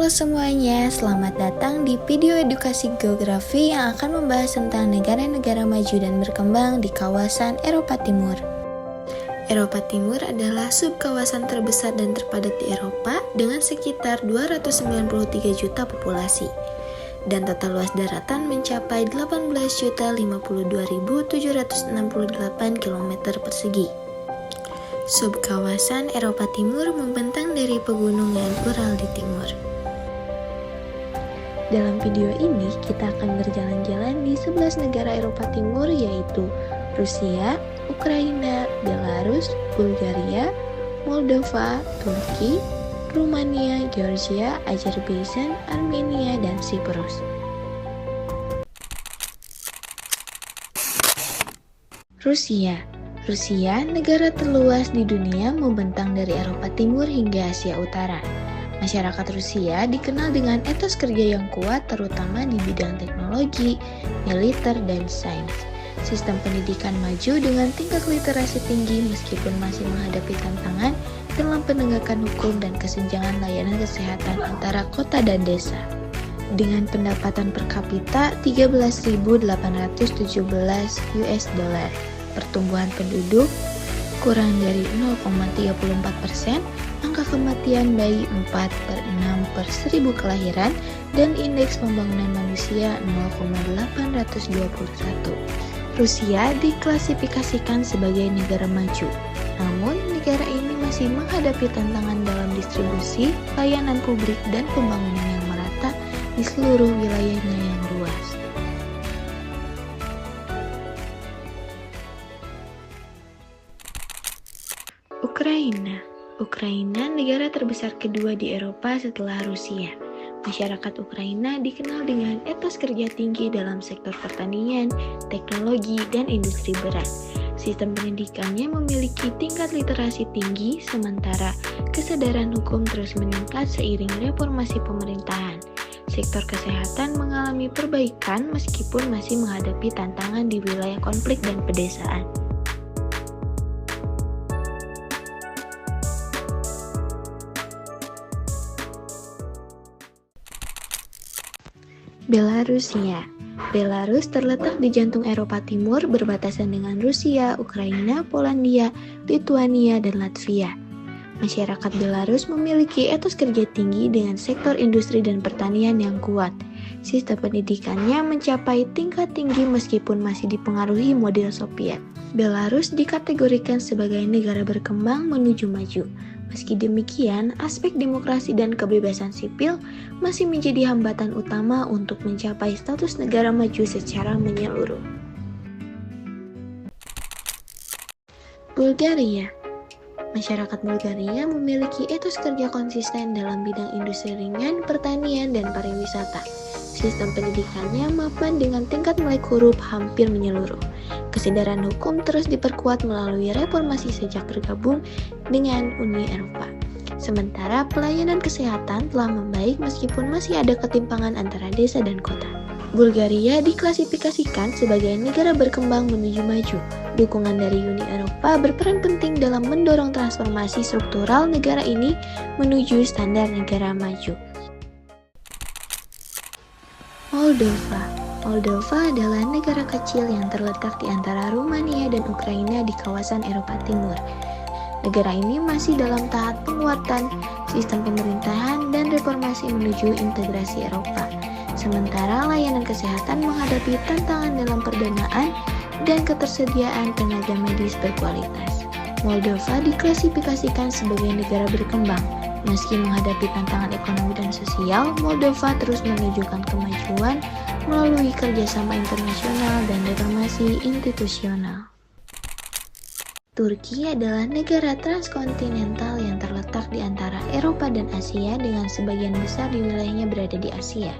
Halo semuanya, selamat datang di video edukasi geografi yang akan membahas tentang negara-negara maju dan berkembang di kawasan Eropa Timur. Eropa Timur adalah subkawasan terbesar dan terpadat di Eropa dengan sekitar 293 juta populasi. Dan total luas daratan mencapai 18.052.768 km persegi. Subkawasan Eropa Timur membentang dari pegunungan Ural di timur. Dalam video ini, kita akan berjalan-jalan di 11 negara Eropa Timur yaitu Rusia, Ukraina, Belarus, Bulgaria, Moldova, Turki, Rumania, Georgia, Azerbaijan, Armenia, dan Siprus. Rusia, negara terluas di dunia, membentang dari Eropa Timur hingga Asia Utara. Masyarakat Rusia dikenal dengan etos kerja yang kuat terutama di bidang teknologi, militer, dan sains. Sistem pendidikan maju dengan tingkat literasi tinggi meskipun masih menghadapi tantangan dalam penegakan hukum dan kesenjangan layanan kesehatan antara kota dan desa. Dengan pendapatan per kapita 13.817 US dollar, pertumbuhan penduduk kurang dari 0,34%, angka kematian bayi 4/6/1000 kelahiran, dan indeks pembangunan manusia 0,821. Rusia diklasifikasikan sebagai negara maju, namun negara ini masih menghadapi tantangan dalam distribusi, layanan publik, dan pembangunan yang merata di seluruh wilayahnya yang luas. Ukraina negara terbesar kedua di Eropa setelah Rusia. Masyarakat Ukraina dikenal dengan etos kerja tinggi dalam sektor pertanian, teknologi, dan industri berat. Sistem pendidikannya memiliki tingkat literasi tinggi, sementara kesadaran hukum terus meningkat seiring reformasi pemerintahan. Sektor kesehatan mengalami perbaikan meskipun masih menghadapi tantangan di wilayah konflik dan pedesaan. Belarus terletak di jantung Eropa Timur berbatasan dengan Rusia, Ukraina, Polandia, Lituania, dan Latvia. Masyarakat Belarus memiliki etos kerja tinggi dengan sektor industri dan pertanian yang kuat. Sistem pendidikannya mencapai tingkat tinggi meskipun masih dipengaruhi model Soviet. Belarus dikategorikan sebagai negara berkembang menuju maju. Meski demikian, aspek demokrasi dan kebebasan sipil masih menjadi hambatan utama untuk mencapai status negara maju secara menyeluruh. Bulgaria. Masyarakat Bulgaria memiliki etos kerja konsisten dalam bidang industri ringan, pertanian, dan pariwisata. Sistem pendidikannya mapan dengan tingkat melek huruf hampir menyeluruh. Kesadaran hukum terus diperkuat melalui reformasi sejak bergabung dengan Uni Eropa. Sementara pelayanan kesehatan telah membaik meskipun masih ada ketimpangan antara desa dan kota. Bulgaria diklasifikasikan sebagai negara berkembang menuju maju. Dukungan dari Uni Eropa berperan penting dalam mendorong transformasi struktural negara ini menuju standar negara maju. Moldova adalah negara kecil yang terletak di antara Rumania dan Ukraina di kawasan Eropa Timur. Negara ini masih dalam tahap penguatan sistem pemerintahan dan reformasi menuju integrasi Eropa. Sementara layanan kesehatan menghadapi tantangan dalam pendanaan dan ketersediaan tenaga medis berkualitas. Moldova diklasifikasikan sebagai negara berkembang. Meski menghadapi tantangan ekonomi dan sosial, Moldova terus menunjukkan kemajuan melalui kerjasama internasional dan reformasi institusional. Turki adalah negara transkontinental yang terletak di antara Eropa dan Asia dengan sebagian besar di wilayahnya berada di Asia.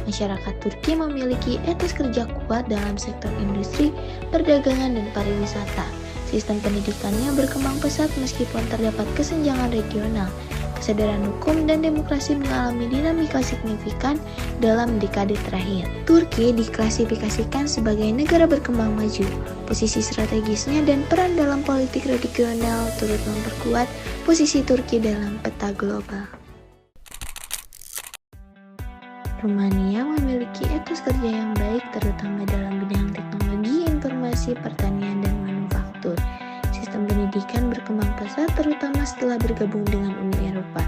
Masyarakat Turki memiliki etos kerja kuat dalam sektor industri, perdagangan, dan pariwisata. Sistem pendidikannya berkembang pesat meskipun terdapat kesenjangan regional. Kesadaran hukum dan demokrasi mengalami dinamika signifikan dalam dekade terakhir. Turki diklasifikasikan sebagai negara berkembang maju. Posisi strategisnya dan peran dalam politik regional turut memperkuat posisi Turki dalam peta global. Rumania memiliki etos kerja yang baik terutama dalam bidang teknologi, informasi, pertanian, dan manufaktur. Sistem pendidikan berkembang pesat terutama setelah bergabung dengan Uni Eropa.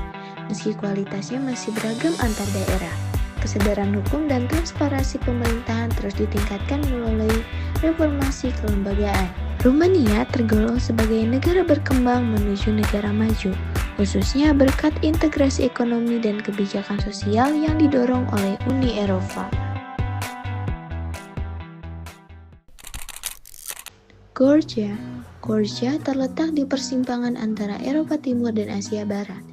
Meski kualitasnya masih beragam antar daerah, kesadaran hukum dan transparansi pemerintahan terus ditingkatkan melalui reformasi kelembagaan. Rumania tergolong sebagai negara berkembang menuju negara maju, khususnya berkat integrasi ekonomi dan kebijakan sosial yang didorong oleh Uni Eropa. Georgia terletak di persimpangan antara Eropa Timur dan Asia Barat.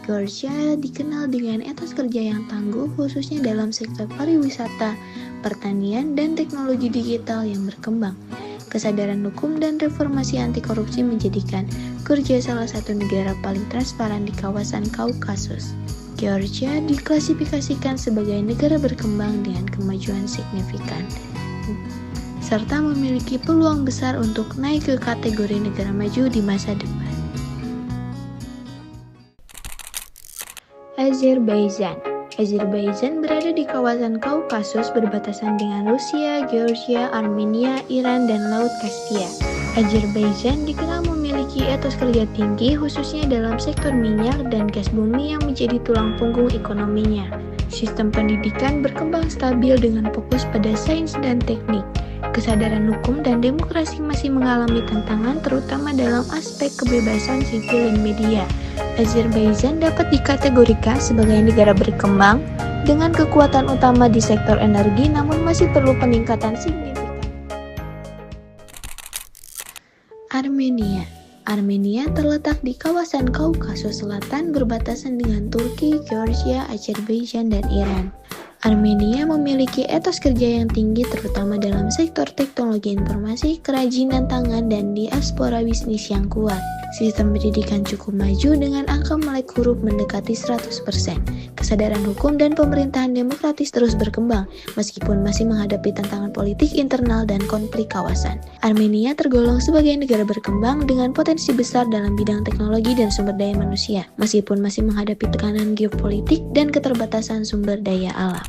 Georgia dikenal dengan etos kerja yang tangguh khususnya dalam sektor pariwisata, pertanian, dan teknologi digital yang berkembang. Kesadaran hukum dan reformasi anti korupsi menjadikan Georgia salah satu negara paling transparan di kawasan Kaukasus. Georgia diklasifikasikan sebagai negara berkembang dengan kemajuan signifikan, serta memiliki peluang besar untuk naik ke kategori negara maju di masa depan. Azerbaijan berada di kawasan Kaukasus berbatasan dengan Rusia, Georgia, Armenia, Iran, dan Laut Kaspia. Azerbaijan dikenal memiliki etos kerja tinggi khususnya dalam sektor minyak dan gas bumi yang menjadi tulang punggung ekonominya. Sistem pendidikan berkembang stabil dengan fokus pada sains dan teknik. Kesadaran hukum dan demokrasi masih mengalami tantangan terutama dalam aspek kebebasan sipil dan media. Azerbaijan dapat dikategorikan sebagai negara berkembang dengan kekuatan utama di sektor energi namun masih perlu peningkatan signifikan. Armenia terletak di kawasan Kaukasus Selatan berbatasan dengan Turki, Georgia, Azerbaijan, dan Iran. Armenia memiliki etos kerja yang tinggi terutama dalam sektor teknologi informasi, kerajinan tangan, dan diaspora bisnis yang kuat. Sistem pendidikan cukup maju dengan angka melek huruf mendekati 100%. Kesadaran hukum dan pemerintahan demokratis terus berkembang, meskipun masih menghadapi tantangan politik internal dan konflik kawasan. Armenia tergolong sebagai negara berkembang dengan potensi besar dalam bidang teknologi dan sumber daya manusia, meskipun masih menghadapi tekanan geopolitik dan keterbatasan sumber daya alam.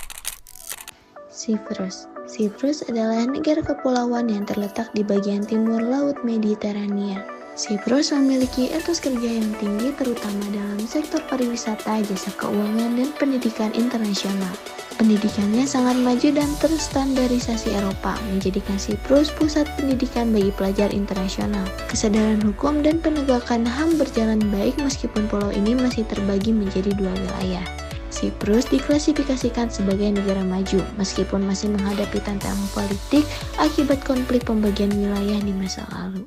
Siprus adalah negara kepulauan yang terletak di bagian timur Laut Mediterania. Siprus memiliki etos kerja yang tinggi terutama dalam sektor pariwisata, jasa keuangan, dan pendidikan internasional. Pendidikannya sangat maju dan terstandarisasi Eropa, menjadikan Siprus pusat pendidikan bagi pelajar internasional. Kesadaran hukum dan penegakan HAM berjalan baik meskipun pulau ini masih terbagi menjadi dua wilayah. Siprus diklasifikasikan sebagai negara maju, meskipun masih menghadapi tantangan politik akibat konflik pembagian wilayah di masa lalu.